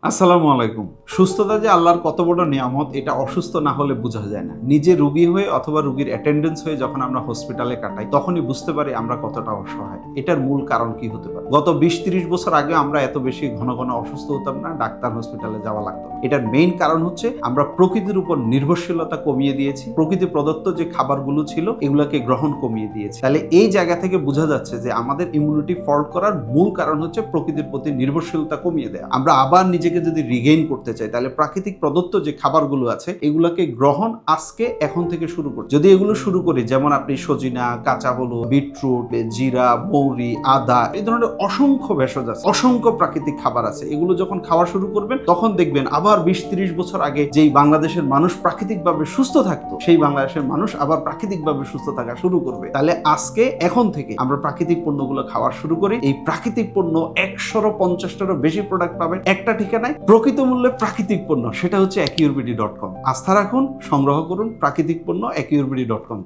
আসসালামু আলাইকুম। সুস্থতা যে আল্লাহর কত বড় নিয়ামত এটা অসুস্থ না হলে বোঝা যায় না। নিজে রোগী হয়ে অথবা রোগীর অ্যাটেন্ডেন্স হয়ে যখন আমরা হসপিটালে কাটাই তখনই বুঝতে পারি আমরা কতটা অসহায়। এটার মূল কারণ কি হতে পারে? গত ২০-৩০ বছর আগে আমরা এত বেশি ঘন ঘন অসুস্থ হতাম না, ডাক্তার হসপিটালে যাওয়া লাগতো না। এটার মেইন কারণ হচ্ছে আমরা প্রকৃতির উপর নির্ভরশীলতা কমিয়ে দিয়েছি। প্রকৃতি প্রদত্ত যে খাবারগুলো ছিল এগুলোকে গ্রহণ কমিয়ে দিয়েছি। তাহলে এই জায়গা থেকে বোঝা যাচ্ছে যে আমাদের ইমিউনিটি ফল্ট করার মূল কারণ হচ্ছে প্রকৃতির প্রতি নির্ভরশীলতা কমিয়ে দেওয়া। আমরা আবার নিজেকে যদি রিগেইন করতে চাই তাহলে প্রাকৃতিক প্রদত্ত যে খাবারগুলো আছে এগুলোকে গ্রহণ আজকে এখন থেকে শুরু করি। যদি এগুলো শুরু করি, যেমন আপনি সজিনা, কাঁচা হলুদ, বিটরুট, জিরা, মৌরি, আদা, এই ধরনের অসংখ্য ভেষজ আছে, অসংখ্য প্রাকৃতিক খাবার আছে। এগুলো যখন খাওয়া শুরু করবেন তখন দেখবেন আবার ২০-৩০ বছর আগে যেই বাংলাদেশের মানুষ প্রাকৃতিকভাবে সুস্থ থাকতো সেই বাংলাদেশের মানুষ আবার প্রাকৃতিকভাবে সুস্থ থাকা শুরু করবে। তাহলে আজকে এখন থেকে আমরা প্রাকৃতিক পণ্যগুলো খাওয়া শুরু করি। এই প্রাকৃতিক পণ্য ১৫০টারও বেশি প্রোডাক্ট পাবেন একটা ঠিকানায়, প্রকৃত মূল্যে প্রাকৃতিক পণ্য। সেটা হচ্ছে acurbd.com। আস্থা রাখুন, সংগ্রহ করুন প্রাকৃতিক পণ্য acurbd.com।